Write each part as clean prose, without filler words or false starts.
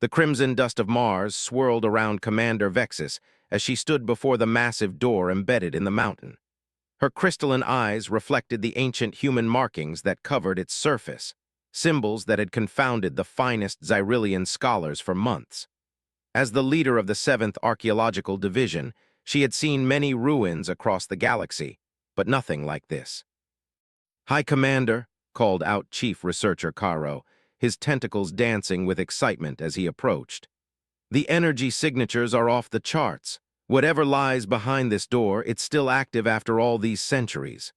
The crimson dust of Mars swirled around Commander Vexus as she stood before the massive door embedded in the mountain. Her crystalline eyes reflected the ancient human markings that covered its surface, symbols that had confounded the finest Xyrillian scholars for months. As the leader of the 7th Archaeological Division, she had seen many ruins across the galaxy, but nothing like this. "High Commander," called out Chief Researcher Caro, his tentacles dancing with excitement as he approached. "The energy signatures are off the charts. Whatever lies behind this door, it's still active after all these centuries."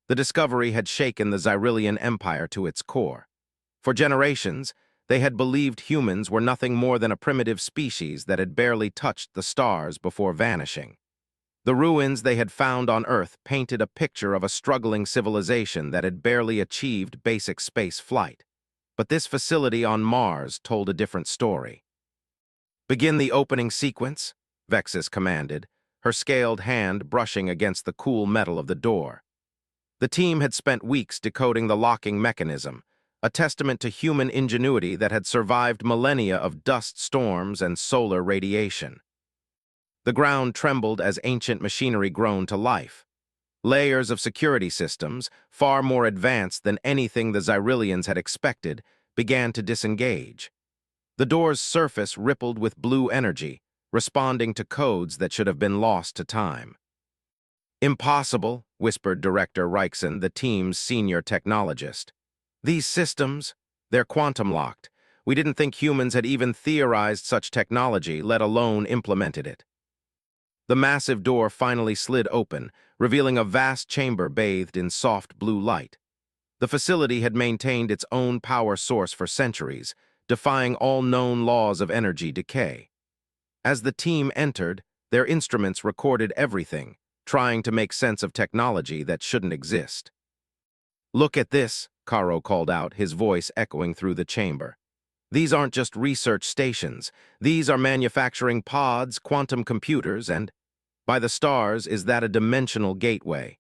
The discovery had shaken the Xyrillian Empire to its core. For generations, they had believed humans were nothing more than a primitive species that had barely touched the stars before vanishing. The ruins they had found on Earth painted a picture of a struggling civilization that had barely achieved basic space flight. But this facility on Mars told a different story. "Begin the opening sequence," Vexus commanded, her scaled hand brushing against the cool metal of the door. The team had spent weeks decoding the locking mechanism, a testament to human ingenuity that had survived millennia of dust storms and solar radiation. The ground trembled as ancient machinery groaned to life. Layers of security systems, far more advanced than anything the Xyrillians had expected, began to disengage. The door's surface rippled with blue energy, responding to codes that should have been lost to time. "Impossible," whispered Director Reichson, the team's senior technologist. "These systems, they're quantum-locked. We didn't think humans had even theorized such technology, let alone implemented it." The massive door finally slid open, revealing a vast chamber bathed in soft blue light. The facility had maintained its own power source for centuries, defying all known laws of energy decay. As the team entered, their instruments recorded everything, trying to make sense of technology that shouldn't exist. "Look at this," Caro called out, his voice echoing through the chamber. "These aren't just research stations. These are manufacturing pods, quantum computers, and, by the stars, is that a dimensional gateway?"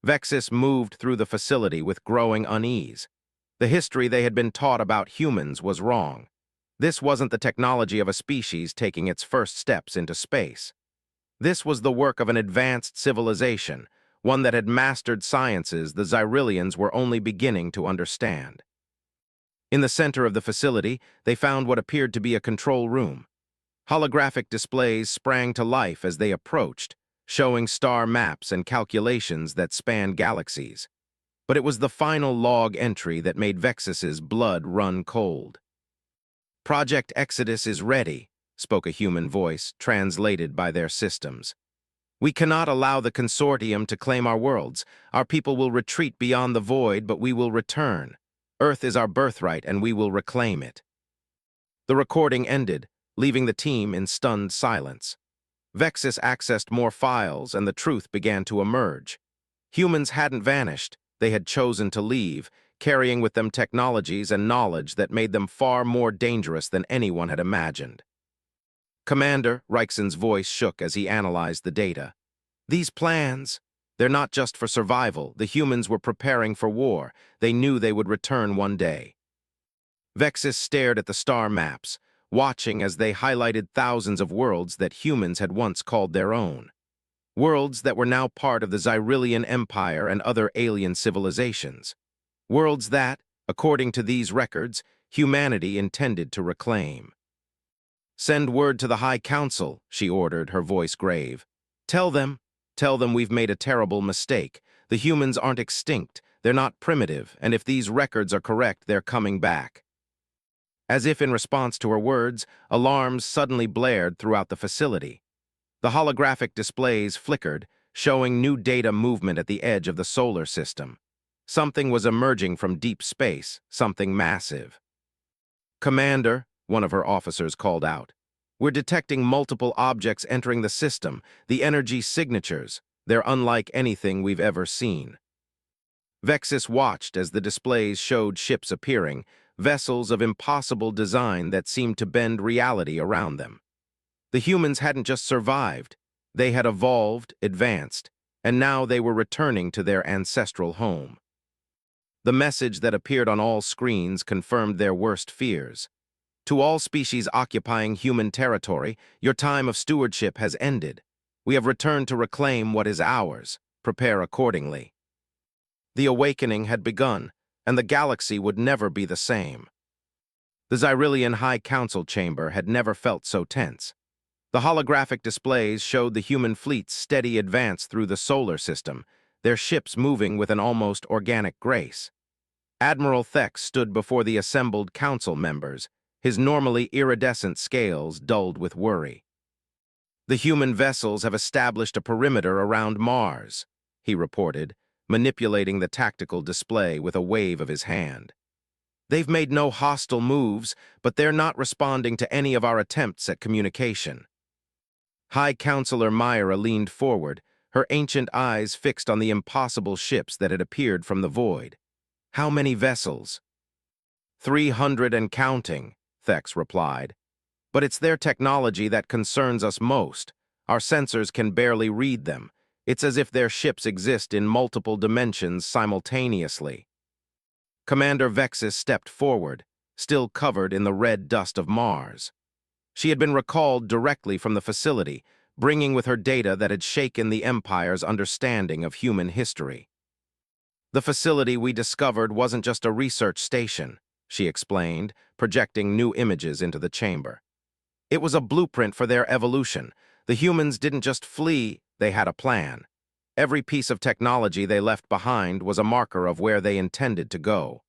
Vexus moved through the facility with growing unease. The history they had been taught about humans was wrong. This wasn't the technology of a species taking its first steps into space. This was the work of an advanced civilization, one that had mastered sciences the Xyrillians were only beginning to understand. In the center of the facility, they found what appeared to be a control room. Holographic displays sprang to life as they approached, showing star maps and calculations that spanned galaxies. But it was the final log entry that made Vexus's blood run cold. "Project Exodus is ready," spoke a human voice, translated by their systems. "We cannot allow the consortium to claim our worlds. Our people will retreat beyond the void, but we will return. Earth is our birthright, and we will reclaim it." The recording ended, leaving the team in stunned silence. Vexus accessed more files, and the truth began to emerge. Humans hadn't vanished. They had chosen to leave, carrying with them technologies and knowledge that made them far more dangerous than anyone had imagined. "Commander," Reichson's voice shook as he analyzed the data. "These plans, they're not just for survival. The humans were preparing for war. They knew they would return one day." Vexus stared at the star maps, watching as they highlighted thousands of worlds that humans had once called their own. Worlds that were now part of the Xyrillian Empire and other alien civilizations. Worlds that, according to these records, humanity intended to reclaim. "Send word to the High Council," she ordered, her voice grave. Tell them we've made a terrible mistake. The humans aren't extinct, they're not primitive, and if these records are correct, they're coming back." As if in response to her words, alarms suddenly blared throughout the facility. The holographic displays flickered, showing new data movement at the edge of the solar system. Something was emerging from deep space, something massive. "Commander," one of her officers called out, "we're detecting multiple objects entering the system, the energy signatures. They're unlike anything we've ever seen." Vexus watched as the displays showed ships appearing, vessels of impossible design that seemed to bend reality around them. The humans hadn't just survived, they had evolved, advanced, and now they were returning to their ancestral home. The message that appeared on all screens confirmed their worst fears. To all species occupying human territory, your time of stewardship has ended. We have returned to reclaim what is ours. Prepare accordingly. The awakening had begun, and the galaxy would never be the same. The Xyrillian High Council chamber had never felt so tense. The holographic displays showed the human fleet's steady advance through the solar system, their ships moving with an almost organic grace. Admiral Thex stood before the assembled council members, his normally iridescent scales dulled with worry. The human vessels have established a perimeter around Mars, he reported, manipulating the tactical display with a wave of his hand. They've made no hostile moves, but they're not responding to any of our attempts at communication. High Counselor Myra leaned forward, her ancient eyes fixed on the impossible ships that had appeared from the void. How many vessels? 300 and counting, Thex replied. But it's their technology that concerns us most. Our sensors can barely read them. It's as if their ships exist in multiple dimensions simultaneously. Commander Vexis stepped forward, still covered in the red dust of Mars. She had been recalled directly from the facility, bringing with her data that had shaken the Empire's understanding of human history. The facility we discovered wasn't just a research station, she explained, projecting new images into the chamber. It was a blueprint for their evolution. The humans didn't just flee, they had a plan. Every piece of technology they left behind was a marker of where they intended to go.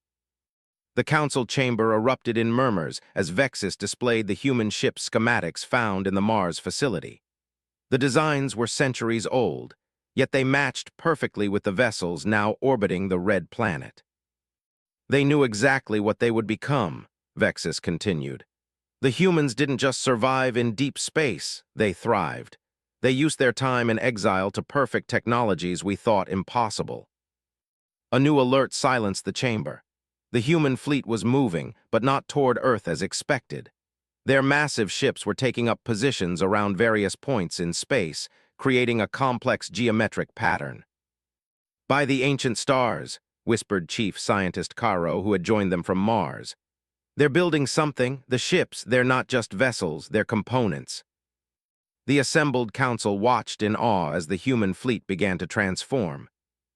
The council chamber erupted in murmurs as Vexis displayed the human ship schematics found in the Mars facility. The designs were centuries old, yet they matched perfectly with the vessels now orbiting the red planet. They knew exactly what they would become, Vexis continued. The humans didn't just survive in deep space, they thrived. They used their time in exile to perfect technologies we thought impossible. A new alert silenced the chamber. The human fleet was moving, but not toward Earth as expected. Their massive ships were taking up positions around various points in space, creating a complex geometric pattern. By the ancient stars, whispered Chief Scientist Caro, who had joined them from Mars. They're building something, the ships, they're not just vessels, they're components. The assembled council watched in awe as the human fleet began to transform.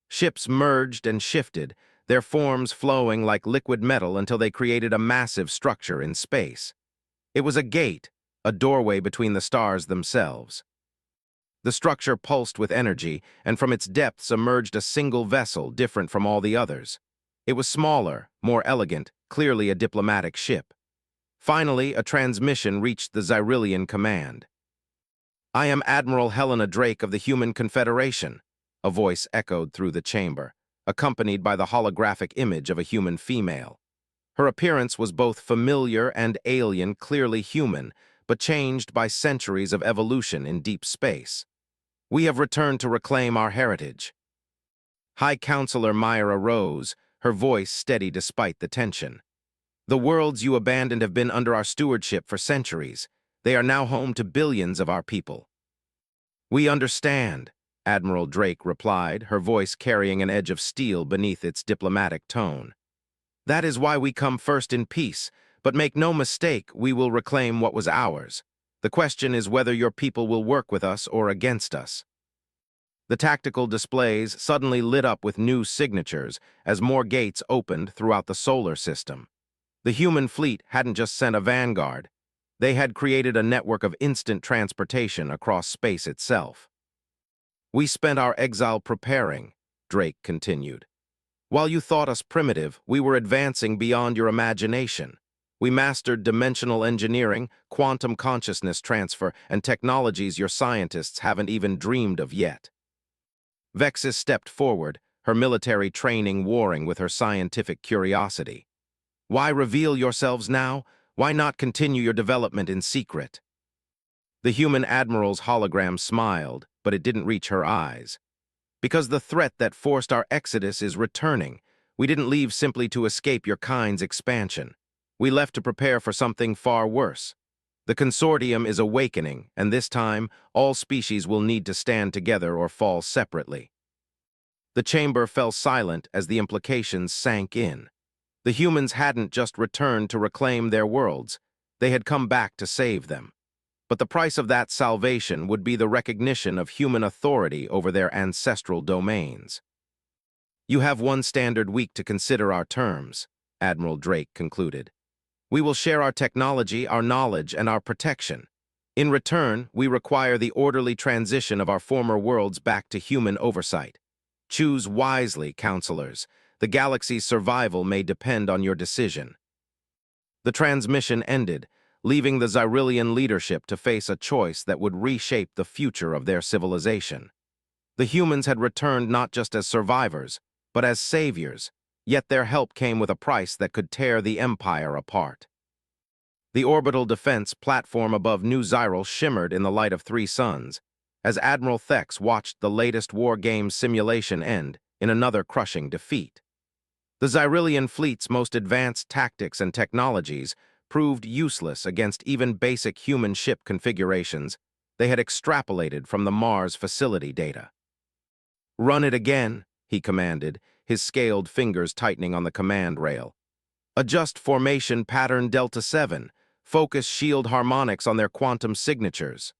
Ships merged and shifted, their forms flowing like liquid metal until they created a massive structure in space. It was a gate, a doorway between the stars themselves. The structure pulsed with energy, and from its depths emerged a single vessel different from all the others. It was smaller, more elegant, clearly a diplomatic ship. Finally, a transmission reached the Xyrillian command. "I am Admiral Helena Drake of the Human Confederation," a voice echoed through the chamber, accompanied by the holographic image of a human female. Her appearance was both familiar and alien, clearly human, but changed by centuries of evolution in deep space. "We have returned to reclaim our heritage." High Counselor Myra rose, her voice steady despite the tension. "The worlds you abandoned have been under our stewardship for centuries. They are now home to billions of our people." "We understand," Admiral Drake replied, her voice carrying an edge of steel beneath its diplomatic tone. "That is why we come first in peace, but make no mistake, we will reclaim what was ours. The question is whether your people will work with us or against us." The tactical displays suddenly lit up with new signatures as more gates opened throughout the solar system. The human fleet hadn't just sent a vanguard. They had created a network of instant transportation across space itself. "We spent our exile preparing," Drake continued. "While you thought us primitive, we were advancing beyond your imagination. We mastered dimensional engineering, quantum consciousness transfer, and technologies your scientists haven't even dreamed of yet." Vexis stepped forward, her military training warring with her scientific curiosity. "Why reveal yourselves now? Why not continue your development in secret?" The human admiral's hologram smiled, but it didn't reach her eyes. "Because the threat that forced our exodus is returning. We didn't leave simply to escape your kind's expansion. We left to prepare for something far worse. The consortium is awakening, and this time, all species will need to stand together or fall separately." The chamber fell silent as the implications sank in. The humans hadn't just returned to reclaim their worlds. They had come back to save them. But the price of that salvation would be the recognition of human authority over their ancestral domains. "You have one standard week to consider our terms," Admiral Drake concluded. "We will share our technology, our knowledge, and our protection. In return, we require the orderly transition of our former worlds back to human oversight. Choose wisely, counselors. The galaxy's survival may depend on your decision." The transmission ended, leaving the Xyrillian leadership to face a choice that would reshape the future of their civilization. The humans had returned not just as survivors, but as saviors, yet their help came with a price that could tear the Empire apart. The orbital defense platform above New Xyril shimmered in the light of three suns, as Admiral Thex watched the latest war game simulation end in another crushing defeat. The Xyrillian fleet's most advanced tactics and technologies proved useless against even basic human ship configurations they had extrapolated from the Mars facility data. "Run it again," he commanded, his scaled fingers tightening on the command rail. "Adjust formation pattern Delta 7. Focus shield harmonics on their quantum signatures."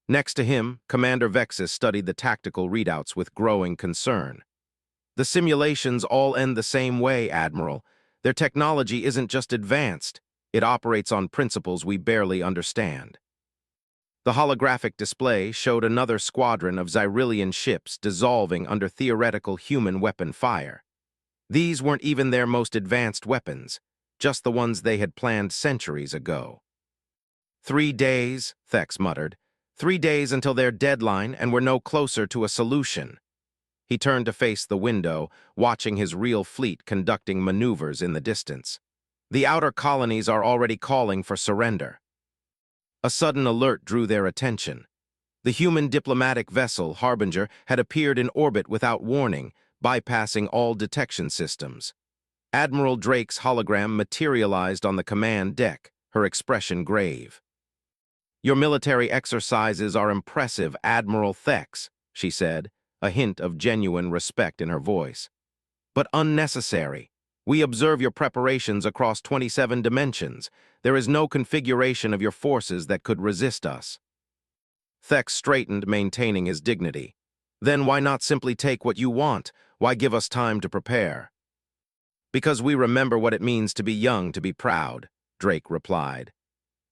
Next to him, Commander Vexus studied the tactical readouts with growing concern. "The simulations all end the same way, Admiral. Their technology isn't just advanced, it operates on principles we barely understand." The holographic display showed another squadron of Xyrillian ships dissolving under theoretical human weapon fire. These weren't even their most advanced weapons, just the ones they had planned centuries ago. 3 days, Thex muttered. 3 days until their deadline, and we're no closer to a solution. He turned to face the window, watching his real fleet conducting maneuvers in the distance. The outer colonies are already calling for surrender. A sudden alert drew their attention. The human diplomatic vessel, Harbinger, had appeared in orbit without warning, bypassing all detection systems. Admiral Drake's hologram materialized on the command deck, her expression grave. "Your military exercises are impressive, Admiral Thex," she said, a hint of genuine respect in her voice. "But unnecessary. We observe your preparations across 27 dimensions. There is no configuration of your forces that could resist us." Thex straightened, maintaining his dignity. "Then why not simply take what you want? Why give us time to prepare?" "Because we remember what it means to be young, to be proud," Drake replied.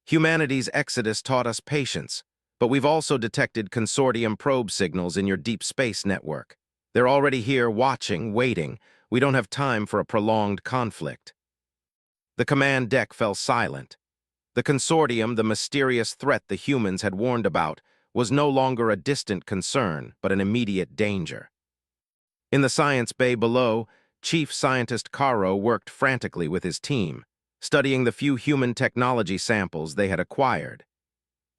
"Humanity's exodus taught us patience, but we've also detected consortium probe signals in your deep space network. They're already here, watching, waiting. We don't have time for a prolonged conflict." The command deck fell silent. The consortium, the mysterious threat the humans had warned about, was no longer a distant concern, but an immediate danger. In the science bay below, Chief Scientist Caro worked frantically with his team, studying the few human technology samples they had acquired.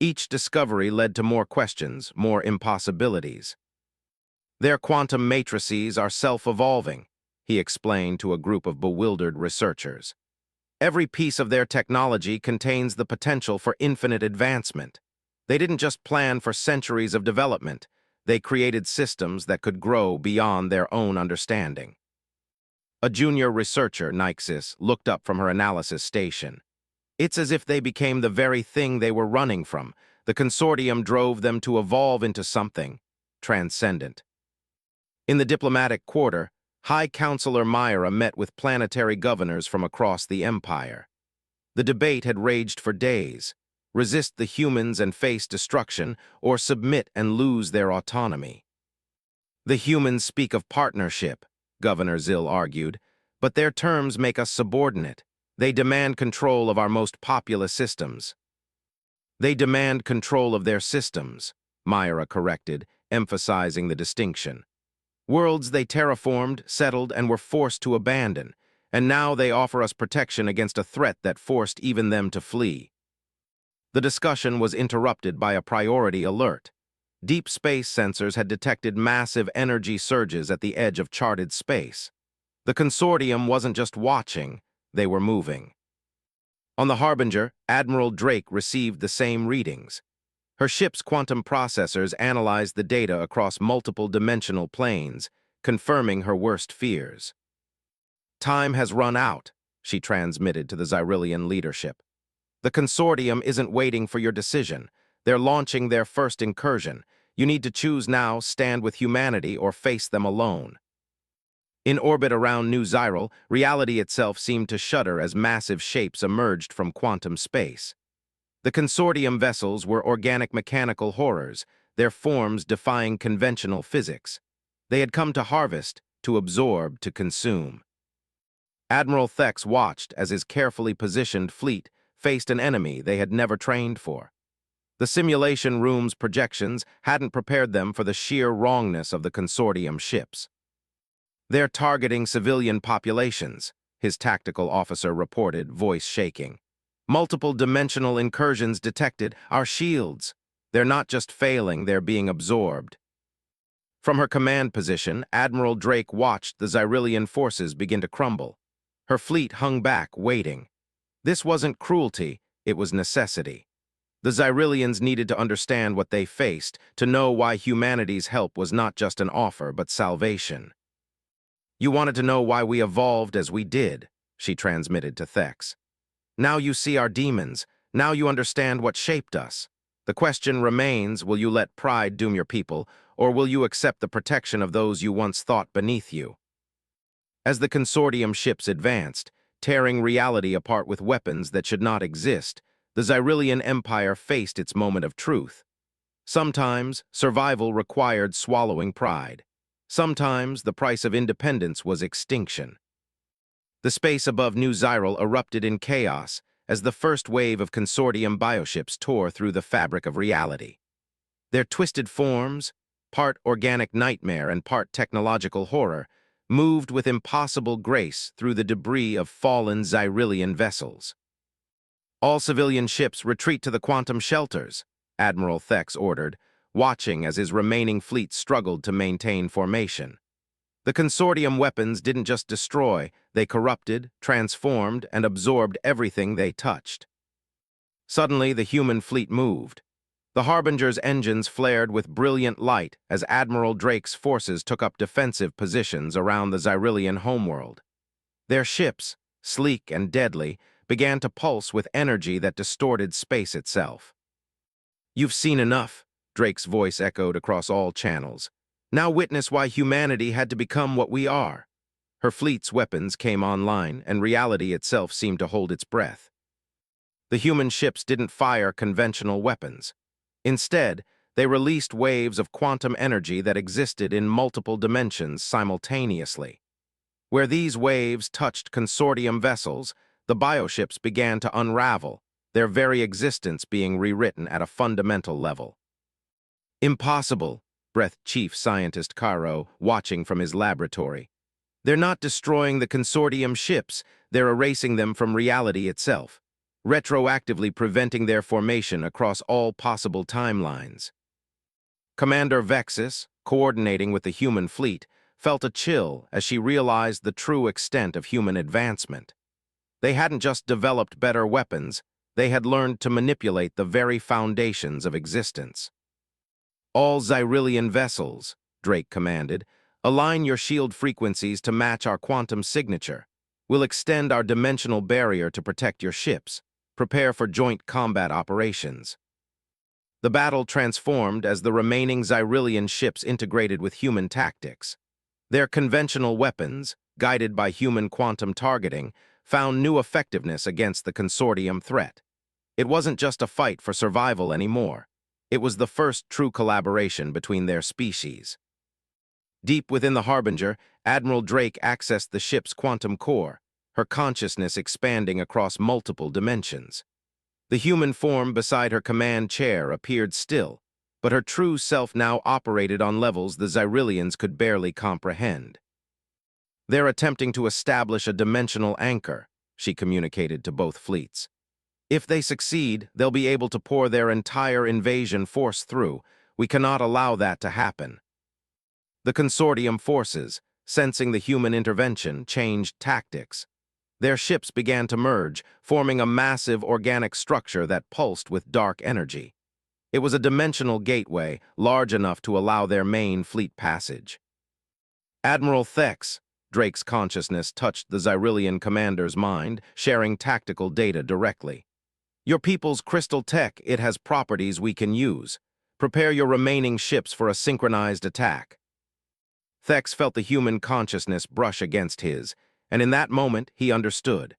Each discovery led to more questions, more impossibilities. "Their quantum matrices are self-evolving," he explained to a group of bewildered researchers. "Every piece of their technology contains the potential for infinite advancement. They didn't just plan for centuries of development, they created systems that could grow beyond their own understanding." A junior researcher, Nyxis, looked up from her analysis station. "It's as if they became the very thing they were running from. The consortium drove them to evolve into something transcendent." In the diplomatic quarter, High Counselor Myra met with planetary governors from across the Empire. The debate had raged for days: resist the humans and face destruction, or submit and lose their autonomy. "The humans speak of partnership," Governor Zill argued, "but their terms make us subordinate. They demand control of our most populous systems." "They demand control of their systems," Myra corrected, emphasizing the distinction. "Worlds they terraformed, settled, and were forced to abandon, and now they offer us protection against a threat that forced even them to flee." The discussion was interrupted by a priority alert. Deep space sensors had detected massive energy surges at the edge of charted space. The consortium wasn't just watching, they were moving. On the Harbinger, Admiral Drake received the same readings. Her ship's quantum processors analyzed the data across multiple dimensional planes, confirming her worst fears. "Time has run out," she transmitted to the Xyrillian leadership. The consortium isn't waiting for your decision. They're launching their first incursion. You need to choose now, stand with humanity, or face them alone. In orbit around New Ziral, reality itself seemed to shudder as massive shapes emerged from quantum space. The consortium vessels were organic mechanical horrors, their forms defying conventional physics. They had come to harvest, to absorb, to consume. Admiral Thex watched as his carefully positioned fleet faced an enemy they had never trained for. The simulation room's projections hadn't prepared them for the sheer wrongness of the consortium ships. "They're targeting civilian populations," his tactical officer reported, voice shaking. "Multiple dimensional incursions detected. Our shields. They're not just failing, they're being absorbed." From her command position, Admiral Drake watched the Xyrillian forces begin to crumble. Her fleet hung back, waiting. This wasn't cruelty, it was necessity. The Xyrillians needed to understand what they faced, to know why humanity's help was not just an offer, but salvation. "You wanted to know why we evolved as we did," she transmitted to Thex. "Now you see our demons. Now you understand what shaped us. The question remains, will you let pride doom your people, or will you accept the protection of those you once thought beneath you?" As the consortium ships advanced, tearing reality apart with weapons that should not exist, the Xyrillian Empire faced its moment of truth. Sometimes, survival required swallowing pride. Sometimes, the price of independence was extinction. The space above New Ziral erupted in chaos as the first wave of consortium bioships tore through the fabric of reality. Their twisted forms, part organic nightmare and part technological horror, moved with impossible grace through the debris of fallen Xyrillian vessels. "All civilian ships retreat to the quantum shelters," Admiral Thex ordered, watching as his remaining fleet struggled to maintain formation. The consortium weapons didn't just destroy, they corrupted, transformed, and absorbed everything they touched. Suddenly, the human fleet moved. The Harbinger's engines flared with brilliant light as Admiral Drake's forces took up defensive positions around the Xyrillian homeworld. Their ships, sleek and deadly, began to pulse with energy that distorted space itself. "You've seen enough," Drake's voice echoed across all channels. "Now witness why humanity had to become what we are." Her fleet's weapons came online, and reality itself seemed to hold its breath. The human ships didn't fire conventional weapons. Instead, they released waves of quantum energy that existed in multiple dimensions simultaneously. Where these waves touched consortium vessels, the bioships began to unravel, their very existence being rewritten at a fundamental level. "Impossible," breathed Chief Scientist Caro, watching from his laboratory. "They're not destroying the consortium ships, they're erasing them from reality itself, retroactively preventing their formation across all possible timelines." Commander Vexus, coordinating with the human fleet, felt a chill as she realized the true extent of human advancement. They hadn't just developed better weapons, they had learned to manipulate the very foundations of existence. "All Xyrillian vessels," Drake commanded, "align your shield frequencies to match our quantum signature. We'll extend our dimensional barrier to protect your ships. Prepare for joint combat operations." The battle transformed as the remaining Xyrillian ships integrated with human tactics. Their conventional weapons, guided by human quantum targeting, found new effectiveness against the consortium threat. It wasn't just a fight for survival anymore. It was the first true collaboration between their species. Deep within the Harbinger, Admiral Drake accessed the ship's quantum core, her consciousness expanding across multiple dimensions. The human form beside her command chair appeared still, but her true self now operated on levels the Xyrillians could barely comprehend. "They're attempting to establish a dimensional anchor," she communicated to both fleets. "If they succeed, they'll be able to pour their entire invasion force through. We cannot allow that to happen." The consortium forces, sensing the human intervention, changed tactics. Their ships began to merge, forming a massive organic structure that pulsed with dark energy. It was a dimensional gateway, large enough to allow their main fleet passage. "Admiral Thex," Drake's consciousness touched the Xyrillian commander's mind, sharing tactical data directly. Your people's crystal tech, it has properties we can use. Prepare your remaining ships for a synchronized attack. Thex felt the human consciousness brush against his, and in that moment he understood.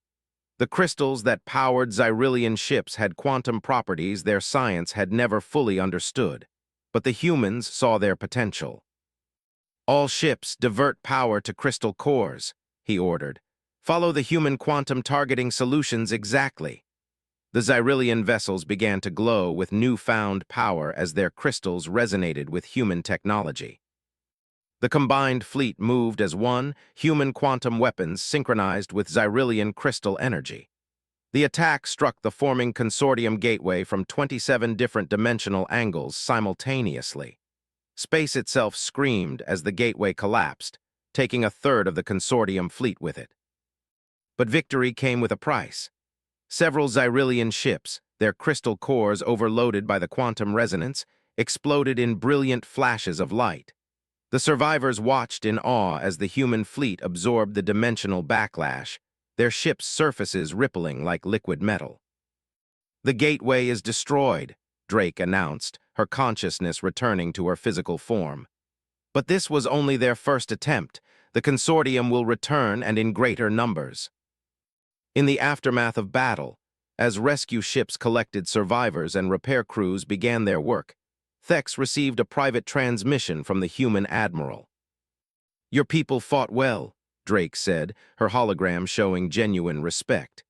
The crystals that powered Xyrillian ships had quantum properties their science had never fully understood, but the humans saw their potential. All ships divert power to crystal cores, he ordered. Follow the human quantum targeting solutions exactly. The Xyrillian vessels began to glow with newfound power as their crystals resonated with human technology. The combined fleet moved as one, human quantum weapons synchronized with Xyrillian crystal energy. The attack struck the forming consortium gateway from 27 different dimensional angles simultaneously. Space itself screamed as the gateway collapsed, taking a third of the consortium fleet with it. But victory came with a price. Several Xyrillian ships, their crystal cores overloaded by the quantum resonance, exploded in brilliant flashes of light. The survivors watched in awe as the human fleet absorbed the dimensional backlash, their ships' surfaces rippling like liquid metal. "The gateway is destroyed," Drake announced, her consciousness returning to her physical form. But this was only their first attempt. The consortium will return and in greater numbers. In the aftermath of battle, as rescue ships collected survivors and repair crews began their work, Thex received a private transmission from the human admiral. "Your people fought well," Drake said, her hologram showing genuine respect.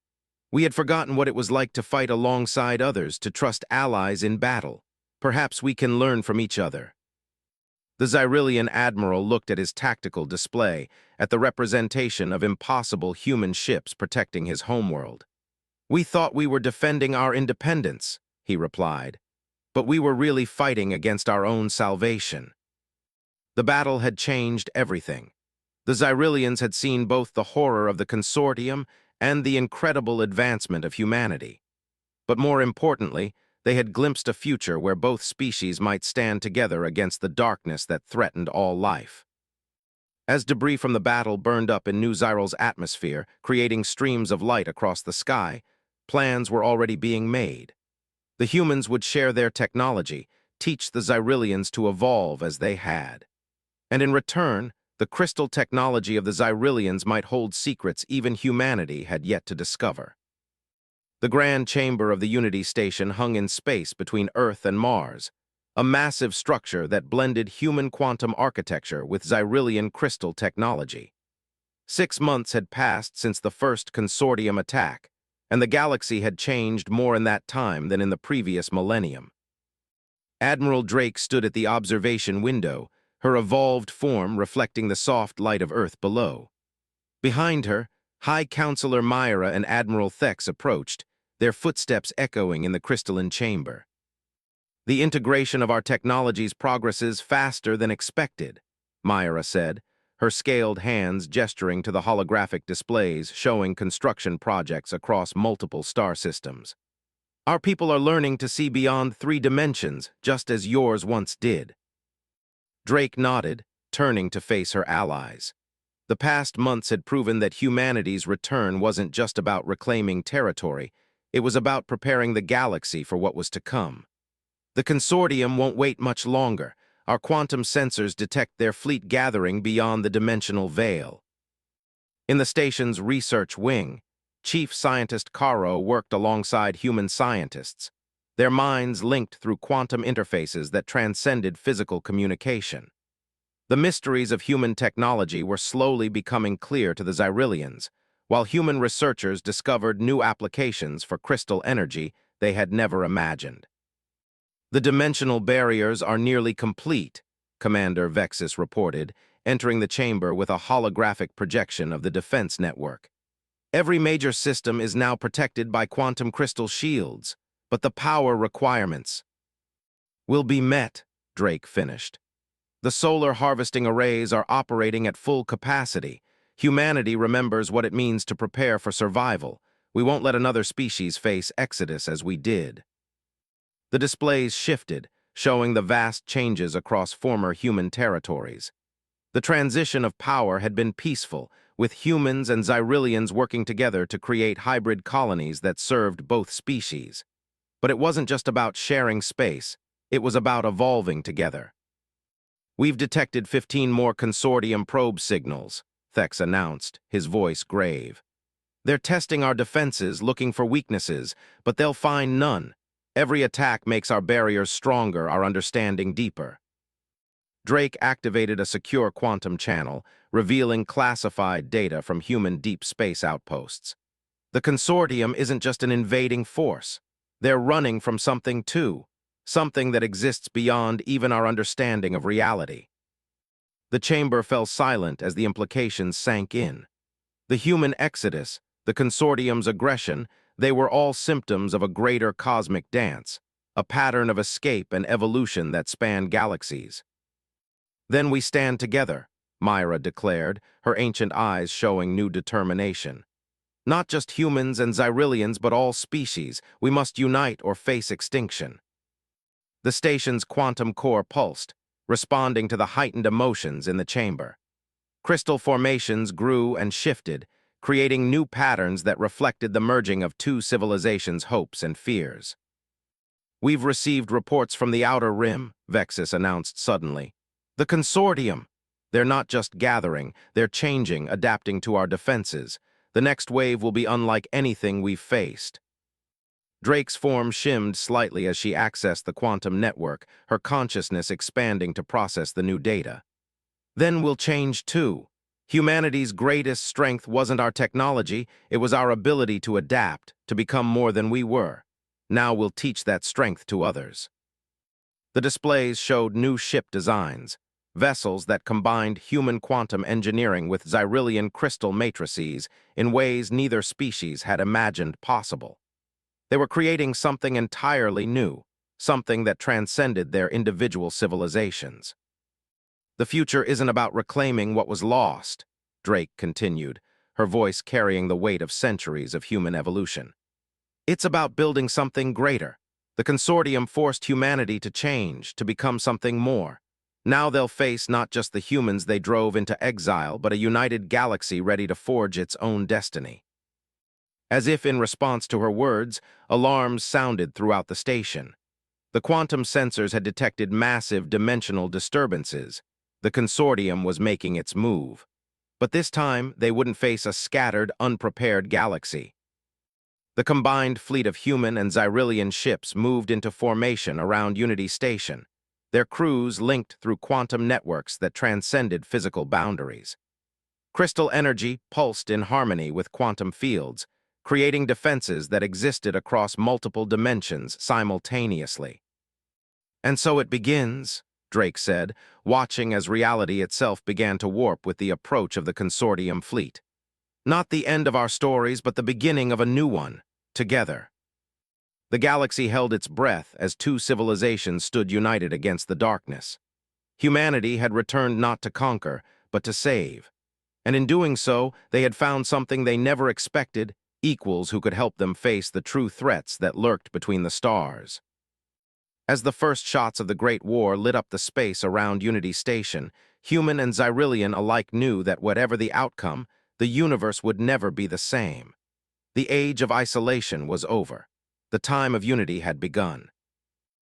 "We had forgotten what it was like to fight alongside others, to trust allies in battle. Perhaps we can learn from each other." The Xyrillian admiral looked at his tactical display, at the representation of impossible human ships protecting his homeworld. "We thought we were defending our independence," he replied, "but we were really fighting against our own salvation." The battle had changed everything. The Xyrillians had seen both the horror of the consortium and the incredible advancement of humanity. But more importantly, they had glimpsed a future where both species might stand together against the darkness that threatened all life. As debris from the battle burned up in New Xyril's atmosphere, creating streams of light across the sky, plans were already being made. The humans would share their technology, teach the Xyrillians to evolve as they had. And in return, the crystal technology of the Xyrillians might hold secrets even humanity had yet to discover. The grand chamber of the Unity Station hung in space between Earth and Mars, a massive structure that blended human quantum architecture with Xyrillian crystal technology. 6 months had passed since the first consortium attack, and the galaxy had changed more in that time than in the previous millennium. Admiral Drake stood at the observation window, her evolved form reflecting the soft light of Earth below. Behind her, High Counselor Myra and Admiral Thex approached, their footsteps echoing in the crystalline chamber. "The integration of our technologies progresses faster than expected," Myra said, her scaled hands gesturing to the holographic displays showing construction projects across multiple star systems. "Our people are learning to see beyond 3 dimensions, just as yours once did." Drake nodded, turning to face her allies. The past months had proven that humanity's return wasn't just about reclaiming territory, it was about preparing the galaxy for what was to come. "The consortium won't wait much longer. Our quantum sensors detect their fleet gathering beyond the dimensional veil." In the station's research wing, Chief Scientist Caro worked alongside human scientists, their minds linked through quantum interfaces that transcended physical communication. The mysteries of human technology were slowly becoming clear to the Xyrillians, while human researchers discovered new applications for crystal energy they had never imagined. "The dimensional barriers are nearly complete," Commander Vexus reported, entering the chamber with a holographic projection of the defense network. "Every major system is now protected by quantum crystal shields, but the power requirements will be met," Drake finished. "The solar harvesting arrays are operating at full capacity. Humanity remembers what it means to prepare for survival. We won't let another species face exodus as we did." The displays shifted, showing the vast changes across former human territories. The transition of power had been peaceful, with humans and Xyrillians working together to create hybrid colonies that served both species. But it wasn't just about sharing space, it was about evolving together. "We've detected 15 more consortium probe signals," Thex announced, his voice grave. "They're testing our defenses, looking for weaknesses, but they'll find none. Every attack makes our barriers stronger, our understanding deeper." Drake activated a secure quantum channel, revealing classified data from human deep space outposts. The consortium isn't just an invading force. They're running from something too, something that exists beyond even our understanding of reality. The chamber fell silent as the implications sank in. The human exodus, the consortium's aggression, they were all symptoms of a greater cosmic dance, a pattern of escape and evolution that spanned galaxies. "Then we stand together," Myra declared, her ancient eyes showing new determination. "Not just humans and Xyrillians, but all species. We must unite or face extinction." The station's quantum core pulsed, responding to the heightened emotions in the chamber. Crystal formations grew and shifted, creating new patterns that reflected the merging of two civilizations' hopes and fears. "We've received reports from the Outer Rim," Vexus announced suddenly. "The consortium. They're not just gathering, they're changing, adapting to our defenses. The next wave will be unlike anything we've faced." Drake's form shimmed slightly as she accessed the quantum network, her consciousness expanding to process the new data. "Then we'll change too. Humanity's greatest strength wasn't our technology, it was our ability to adapt, to become more than we were. Now we'll teach that strength to others." The displays showed new ship designs, vessels that combined human quantum engineering with Xyrillian crystal matrices in ways neither species had imagined possible. They were creating something entirely new, something that transcended their individual civilizations. "The future isn't about reclaiming what was lost," Drake continued, her voice carrying the weight of centuries of human evolution. "It's about building something greater. The consortium forced humanity to change, to become something more. Now they'll face not just the humans they drove into exile, but a united galaxy ready to forge its own destiny." As if in response to her words, alarms sounded throughout the station. The quantum sensors had detected massive dimensional disturbances. The consortium was making its move. But this time, they wouldn't face a scattered, unprepared galaxy. The combined fleet of human and Xyrillian ships moved into formation around Unity Station, their crews linked through quantum networks that transcended physical boundaries. Crystal energy pulsed in harmony with quantum fields, creating defenses that existed across multiple dimensions simultaneously. "And so it begins," Drake said, watching as reality itself began to warp with the approach of the consortium fleet. "Not the end of our stories, but the beginning of a new one, together." The galaxy held its breath as two civilizations stood united against the darkness. Humanity had returned not to conquer, but to save. And in doing so, they had found something they never expected, equals who could help them face the true threats that lurked between the stars. As the first shots of the Great War lit up the space around Unity Station, human and Xyrillian alike knew that whatever the outcome, the universe would never be the same. The age of isolation was over. The time of unity had begun.